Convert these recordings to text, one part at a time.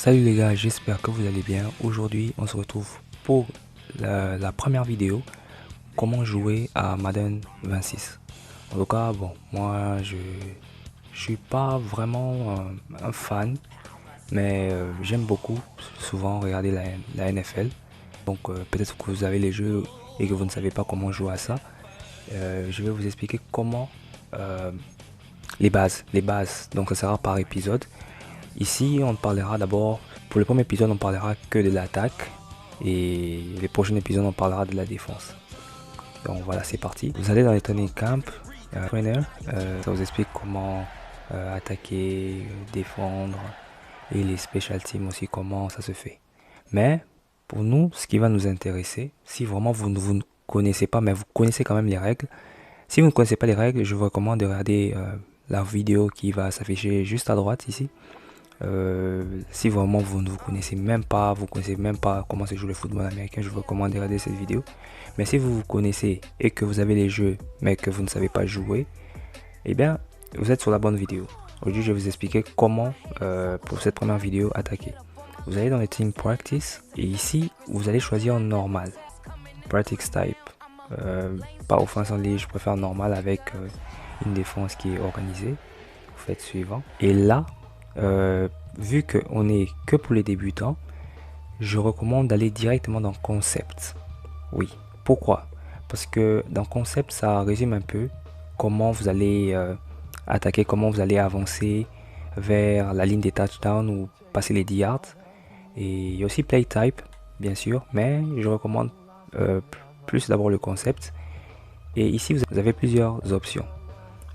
Salut les gars, j'espère que vous allez bien. Aujourd'hui, on se retrouve pour la première vidéo, comment jouer à Madden 26. En tout cas, bon, moi je suis pas vraiment un fan, mais j'aime beaucoup souvent regarder la NFL. Donc peut-être que vous avez les jeux et que vous ne savez pas comment jouer à ça. Je vais vous expliquer comment les bases. Donc ça sera par épisode. Ici, on parlera d'abord, pour le premier épisode, on parlera que de l'attaque. Et les prochains épisodes, on parlera de la défense. Donc voilà, c'est parti. Vous allez dans les training camp, trainer, ça vous explique comment attaquer, défendre, et les special teams aussi, comment ça se fait. Mais pour nous, ce qui va nous intéresser, si vraiment vous ne connaissez pas, mais vous connaissez quand même les règles. Si vous ne connaissez pas les règles, je vous recommande de regarder la vidéo qui va s'afficher juste à droite ici. Si vraiment vous ne connaissez même pas, comment se joue le football américain, je vous recommande de regarder cette vidéo. Mais si vous connaissez et que vous avez les jeux, mais que vous ne savez pas jouer, eh bien, vous êtes sur la bonne vidéo. Aujourd'hui, je vais vous expliquer comment, pour cette première vidéo, attaquer. Vous allez dans les Team Practice et ici, vous allez choisir normal, Practice Type. Pas offense en ligne, je préfère normal avec une défense qui est organisée. Vous faites suivant. Et là, vu qu'on est que pour les débutants, je recommande d'aller directement dans Concept. Oui, pourquoi? Parce que dans Concept, ça résume un peu comment vous allez attaquer, comment vous allez avancer vers la ligne des touchdowns ou passer les 10 yards. Et il y a aussi Play Type, bien sûr, mais je recommande plus d'abord le Concept. Et ici, vous avez plusieurs options.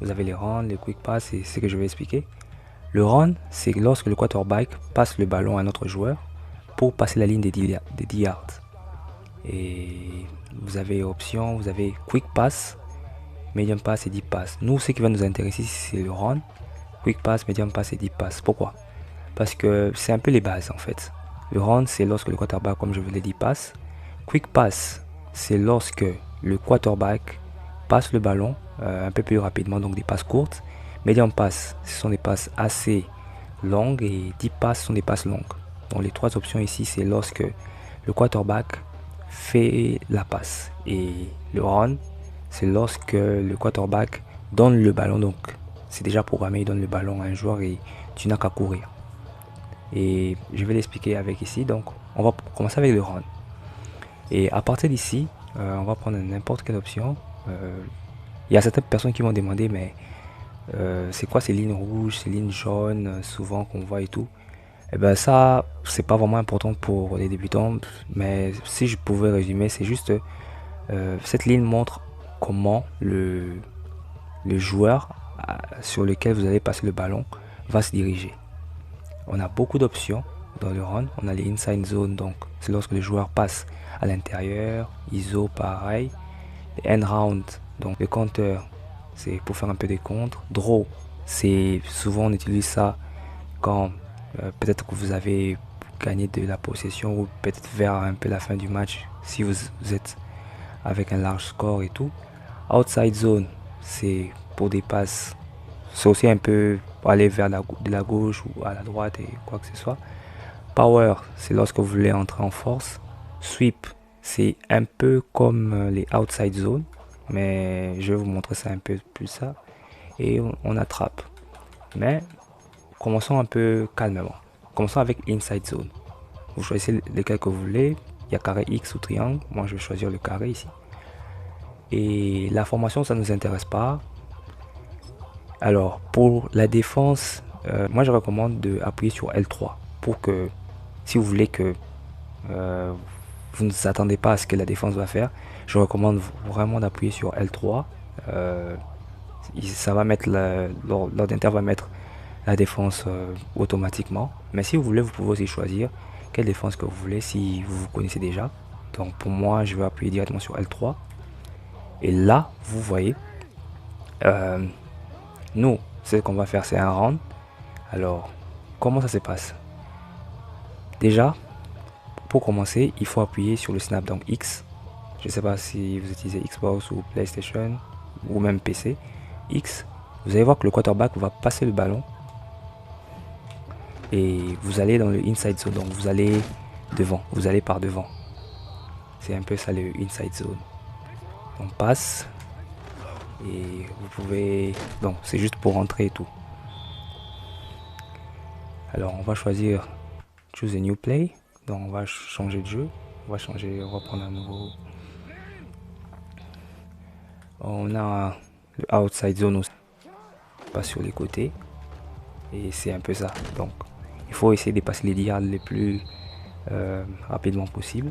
Vous avez les runs, les quick pass, c'est ce que je vais expliquer. Le run, c'est lorsque le quarterback passe le ballon à un autre joueur pour passer la ligne des 10 yards. Et vous avez option, vous avez quick pass, medium pass et deep pass. Nous, ce qui va nous intéresser, c'est le run, quick pass, medium pass et deep pass. Pourquoi? Parce que c'est un peu les bases en fait. Le run, c'est lorsque le quarterback, comme je vous l'ai dit, passe. Quick pass, c'est lorsque le quarterback passe le ballon un peu plus rapidement, donc des passes courtes. Medium pass, ce sont des passes assez longues et deep pass sont des passes longues. Donc les trois options ici, c'est lorsque le quarterback fait la passe. Et le run, c'est lorsque le quarterback donne le ballon. Donc c'est déjà programmé, il donne le ballon à un joueur et tu n'as qu'à courir. Et je vais l'expliquer avec ici. Donc on va commencer avec le run. Et à partir d'ici, on va prendre n'importe quelle option. Il y a certaines personnes qui m'ont demandé, mais c'est quoi ces lignes rouges, ces lignes jaunes, souvent qu'on voit et tout. Et ben ça, c'est pas vraiment important pour les débutants, mais si je pouvais résumer, c'est juste cette ligne montre comment le joueur sur lequel vous allez passer le ballon va se diriger. On a beaucoup d'options dans le run. On a les inside zone, donc c'est lorsque le joueur passe à l'intérieur. ISO pareil. Les end round, donc le compteur, c'est pour faire un peu des contres. Draw, c'est souvent on utilise ça quand peut-être que vous avez gagné de la possession ou peut-être vers un peu la fin du match si vous êtes avec un large score et tout. Outside zone, c'est pour des passes. C'est aussi un peu pour aller vers de la gauche ou à la droite et quoi que ce soit. Power, c'est lorsque vous voulez entrer en force. Sweep, c'est un peu comme les outside zones, mais je vais vous montrer ça un peu plus ça. Et on attrape. Mais commençons un peu calmement. Commençons avec inside zone. Vous choisissez lequel que vous voulez. Il y a carré X ou triangle. Moi, je vais choisir le carré ici. Et la formation, ça ne nous intéresse pas. Alors, pour la défense, moi, je recommande d'appuyer sur L3 pour que, si vous voulez que vous ne vous attendez pas à ce que la défense va faire, je recommande vraiment d'appuyer sur L3. Ça va mettre l'ordinateur va mettre la défense automatiquement. Mais si vous voulez, vous pouvez aussi choisir quelle défense que vous voulez si vous vous connaissez déjà. Donc pour moi, je vais appuyer directement sur L3. Et là, vous voyez, nous, ce qu'on va faire, c'est un round. Alors, comment ça se passe? Déjà, pour commencer, il faut appuyer sur le snap, donc X. Je ne sais pas si vous utilisez Xbox ou PlayStation ou même PC. X, vous allez voir que le quarterback va passer le ballon et vous allez dans le inside zone, donc vous allez devant, vous allez par devant. C'est un peu ça le inside zone. On passe et vous pouvez, donc c'est juste pour rentrer et tout. Alors on va choisir choose a new play, donc on va changer de jeu, on va prendre un nouveau. On a le outside zone aussi, pas sur les côtés, et c'est un peu ça. Donc il faut essayer de passer les yards les plus rapidement possible.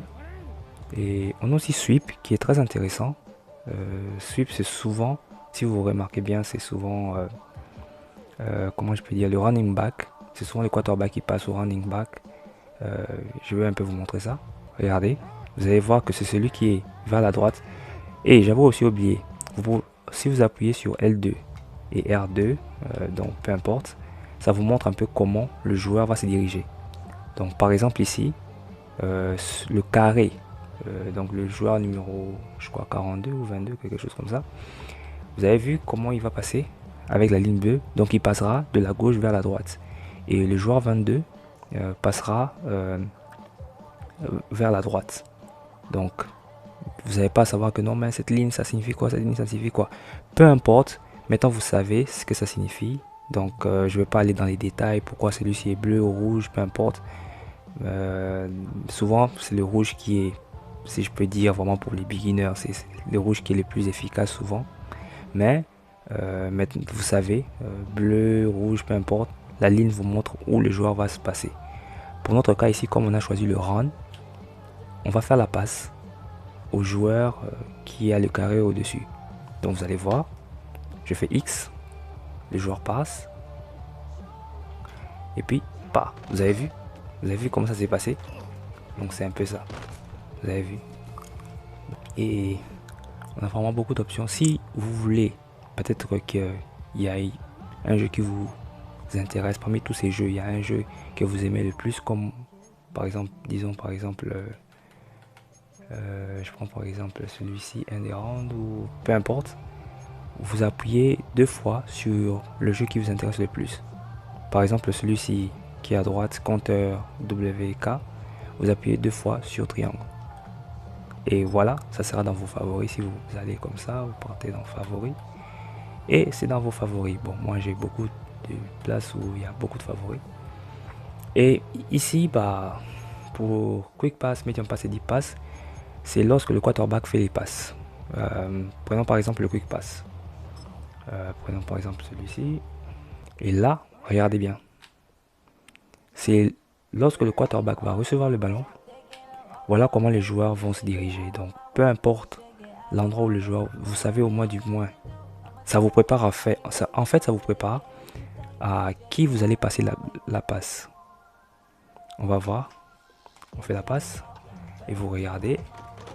Et on a aussi sweep qui est très intéressant. Sweep, c'est souvent, si vous remarquez bien, c'est souvent comment je peux dire, le running back. C'est souvent le quarterback qui passe au running back. Je vais un peu vous montrer ça. Regardez, vous allez voir que c'est celui qui est vers la droite. Et j'avais aussi oublié, si vous appuyez sur L2 et R2, donc peu importe, ça vous montre un peu comment le joueur va se diriger. Donc par exemple ici, le carré, donc le joueur numéro, je crois 42 ou 22, quelque chose comme ça. Vous avez vu comment il va passer avec la ligne bleue, donc il passera de la gauche vers la droite. Et le joueur 22 passera vers la droite. Donc vous n'allez pas savoir que non, mais cette ligne ça signifie quoi, cette ligne ça signifie quoi. Peu importe, maintenant vous savez ce que ça signifie. Donc je vais pas aller dans les détails, pourquoi celui-ci est bleu ou rouge, peu importe. Souvent c'est le rouge qui est, si je peux dire vraiment pour les beginners, c'est le rouge qui est le plus efficace souvent. Mais maintenant vous savez, bleu, rouge, peu importe, la ligne vous montre où le joueur va se passer. Pour notre cas ici, comme on a choisi le run, on va faire la passe au joueur qui a le carré au dessus. Donc vous allez voir, je fais X, le joueur passe, et puis pas. Vous avez vu comment ça s'est passé? Donc c'est un peu ça, vous avez vu. Et on a vraiment beaucoup d'options. Si vous voulez peut-être qu'il y a un jeu qui vous intéresse, parmi tous ces jeux, il y a un jeu que vous aimez le plus, comme par exemple, disons par exemple, je prends par exemple celui-ci, un des rounds, ou peu importe, vous appuyez 2 fois sur le jeu qui vous intéresse le plus. Par exemple celui-ci qui est à droite, compteur WK, vous appuyez 2 fois sur triangle. Et voilà, ça sera dans vos favoris. Si vous allez comme ça, vous partez dans favoris. Et c'est dans vos favoris. Bon, moi j'ai beaucoup de places où il y a beaucoup de favoris. Et ici, bah, pour quick pass, medium pass et deep pass, c'est lorsque le quarterback fait les passes. Prenons par exemple le quick pass. Prenons par exemple celui-ci. Et là, regardez bien. C'est lorsque le quarterback va recevoir le ballon. Voilà comment les joueurs vont se diriger. Donc, peu importe l'endroit où le joueur, vous savez au moins du moins, ça vous prépare à faire, en fait, ça vous prépare à qui vous allez passer la passe. On va voir. On fait la passe et vous regardez.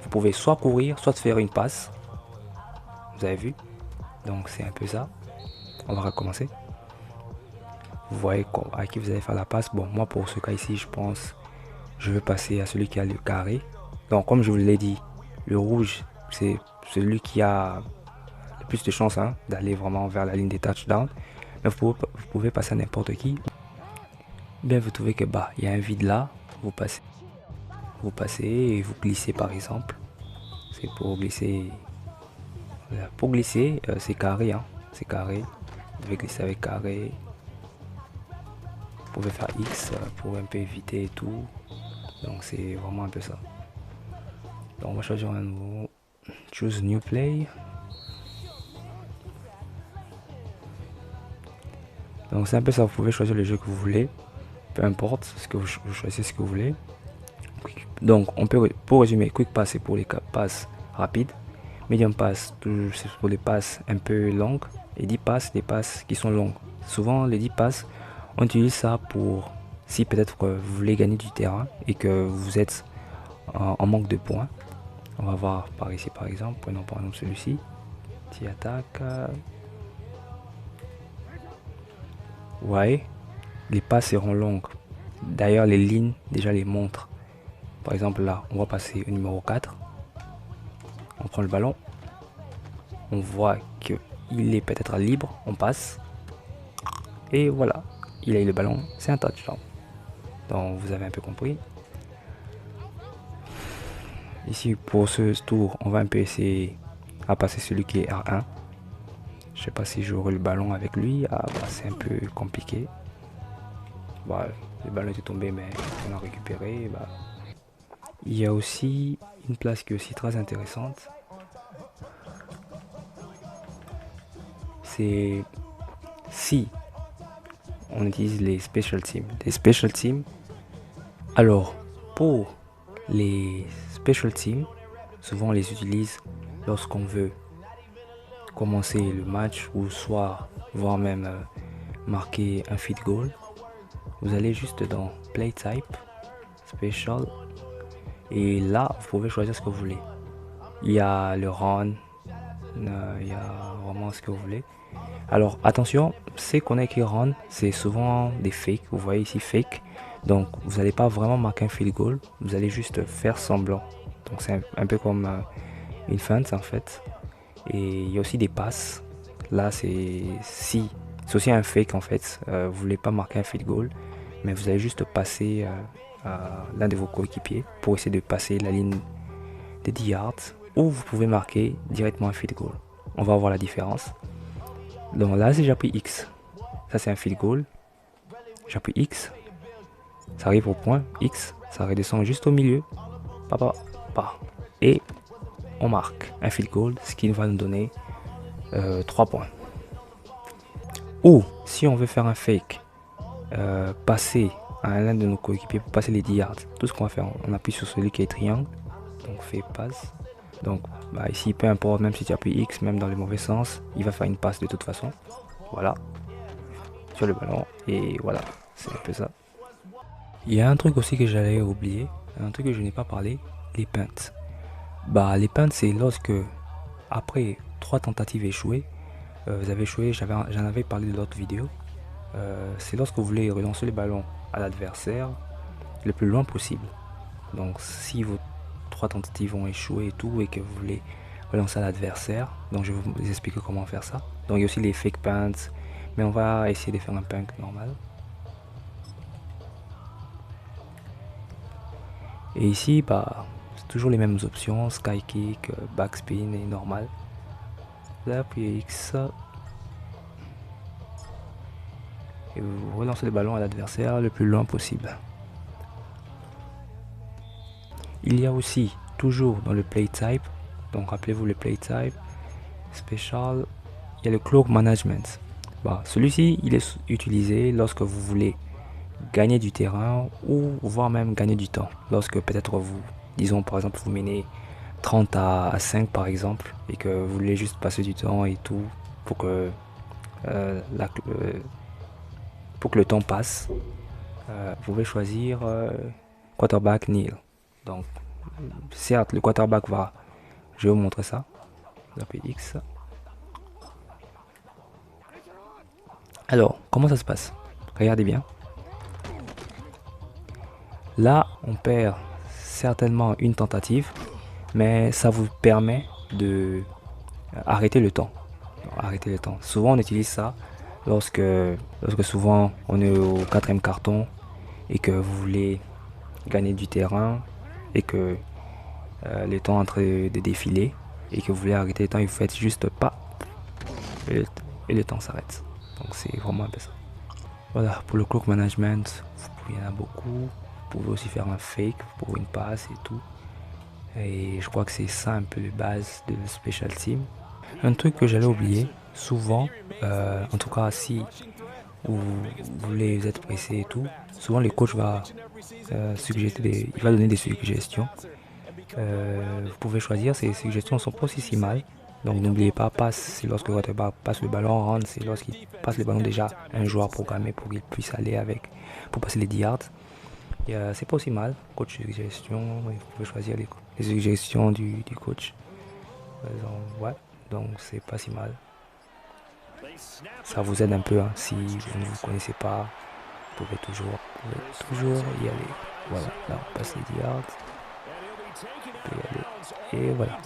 Vous pouvez soit courir, soit faire une passe. Vous avez vu? Donc, c'est un peu ça. On va recommencer. Vous voyez à qui vous allez faire la passe. Bon, moi, pour ce cas ici, je pense, je vais passer à celui qui a le carré. Donc, comme je vous l'ai dit, le rouge, c'est celui qui a le plus de chances d'aller vraiment vers la ligne des touchdowns. Mais vous pouvez passer à n'importe qui. Bien, vous trouvez que bah, il y a un vide là, vous passez et vous glissez par exemple. C'est pour glisser. Pour glisser, c'est carré, c'est carré. Vous devez glisser avec carré. Vous pouvez faire X pour un peu éviter et tout. Donc c'est vraiment un peu ça. Donc on va choisir un nouveau. Choose new play. Donc c'est un peu ça, vous pouvez choisir le jeu que vous voulez. Peu importe ce que vous choisissez, ce que vous voulez. Donc on peut, pour résumer, quick pass c'est pour les passes rapides. Medium pass c'est pour les passes un peu longues. Et deep pass, des passes qui sont longues. Souvent les deep pass, on utilise ça pour, si peut-être que vous voulez gagner du terrain et que vous êtes en manque de points. On va voir par ici par exemple, prenons par exemple celui-ci. Petit attaque. Ouais, les passes seront longues. D'ailleurs les lignes déjà les montrent. Par exemple là, on va passer au numéro 4. On prend le ballon. On voit qu'il est peut-être libre. On passe. Et voilà, il a eu le ballon. C'est un touchdown. Donc vous avez un peu compris. Ici pour ce tour, on va un peu essayer à passer celui qui est R1. Je sais pas si j'aurai le ballon avec lui. Ah bah c'est un peu compliqué. Bah, le ballon était tombé mais on l'a récupéré. Bah. Il y a aussi une place qui est aussi très intéressante. C'est si on utilise les special teams. Les special teams. Alors pour les special teams, souvent on les utilise lorsqu'on veut commencer le match ou soit voire même marquer un field goal. Vous allez juste dans play type, special, et là vous pouvez choisir ce que vous voulez. Il y a le run, il y a vraiment ce que vous voulez. Alors attention, c'est qu'on a écrit run, c'est souvent des fakes. Vous voyez ici fake. Donc vous n'allez pas vraiment marquer un field goal, vous allez juste faire semblant. Donc c'est un peu comme une feinte en fait. Et il y a aussi des passes. Là c'est aussi un fake en fait. Vous voulez pas marquer un field goal, mais vous allez juste passer à l'un de vos coéquipiers pour essayer de passer la ligne des 10 yards, ou vous pouvez marquer directement un field goal. On va voir la différence. Donc là, j'ai appris X. Ça, c'est un field goal. J'appuie X. Ça arrive au point. X. Ça redescend juste au milieu. Et on marque un field goal, ce qui va nous donner 3 points. Ou si on veut faire un fake, passer à l'un de nos coéquipiers pour passer les 10 yards, tout ce qu'on va faire, on appuie sur celui qui est triangle. Donc fait passe. Donc bah, ici, peu importe, même si tu appuies X, même dans le mauvais sens, il va faire une passe de toute façon. Voilà. Sur le ballon. Et voilà. C'est un peu ça. Il y a un truc aussi que j'allais oublier. Un truc que je n'ai pas parlé. Les punts. Bah les punts, c'est lorsque, après 3 tentatives échouées, vous avez échoué, j'en avais parlé de l'autre vidéo. C'est lorsque vous voulez relancer le ballon à l'adversaire le plus loin possible. Donc si vos 3 tentatives ont échoué et tout, et que vous voulez relancer à l'adversaire, donc je vais vous expliquer comment faire ça. Donc il y a aussi les fake punts, mais on va essayer de faire un punt normal. Et ici, bah, c'est toujours les mêmes options, sky kick, backspin et normal. Là, puis X. Et vous relancez le ballon à l'adversaire le plus loin possible. Il y a aussi, toujours dans le play type, donc rappelez-vous le play type, special, il y a le clock management. Bah, celui-ci, il est utilisé lorsque vous voulez gagner du terrain ou voire même gagner du temps. Lorsque peut-être vous, disons par exemple, vous menez 30 à 5 par exemple, et que vous voulez juste passer du temps et tout pour que, pour que le temps passe, vous pouvez choisir quarterback kneel. Donc, certes, le quarterback va, je vais vous montrer ça. Vous appuyez X. Alors, comment ça se passe? Regardez bien. Là, on perd certainement une tentative, mais ça vous permet de arrêter le temps. Arrêter le temps. Souvent, on utilise ça lorsque souvent on est au 4e carton et que vous voulez gagner du terrain et que le temps est en train de défiler et que vous voulez arrêter le temps et vous faites juste pas et le temps s'arrête. Donc c'est vraiment un peu ça. Voilà, pour le clock management, il y en a beaucoup. Vous pouvez aussi faire un fake pour une passe et tout. Et je crois que c'est ça un peu les bases de special team. Un truc que j'allais oublier, souvent, en tout cas si vous voulez être pressé et tout, souvent le coach va il va donner des suggestions. Vous pouvez choisir, ces suggestions ne sont pas aussi si mal. Donc n'oubliez pas, passe, c'est lorsque votre passe le ballon, run, c'est lorsqu'il passe le ballon déjà un joueur programmé pour qu'il puisse aller avec, pour passer les 10 yards. C'est pas aussi mal, coach suggestion, vous pouvez choisir les suggestions du coach. Ouais, donc c'est pas si mal. Ça vous aide un peu, hein. Si vous ne vous connaissez pas, vous pouvez toujours y aller. Voilà, là on passe les 10 yards. Et voilà.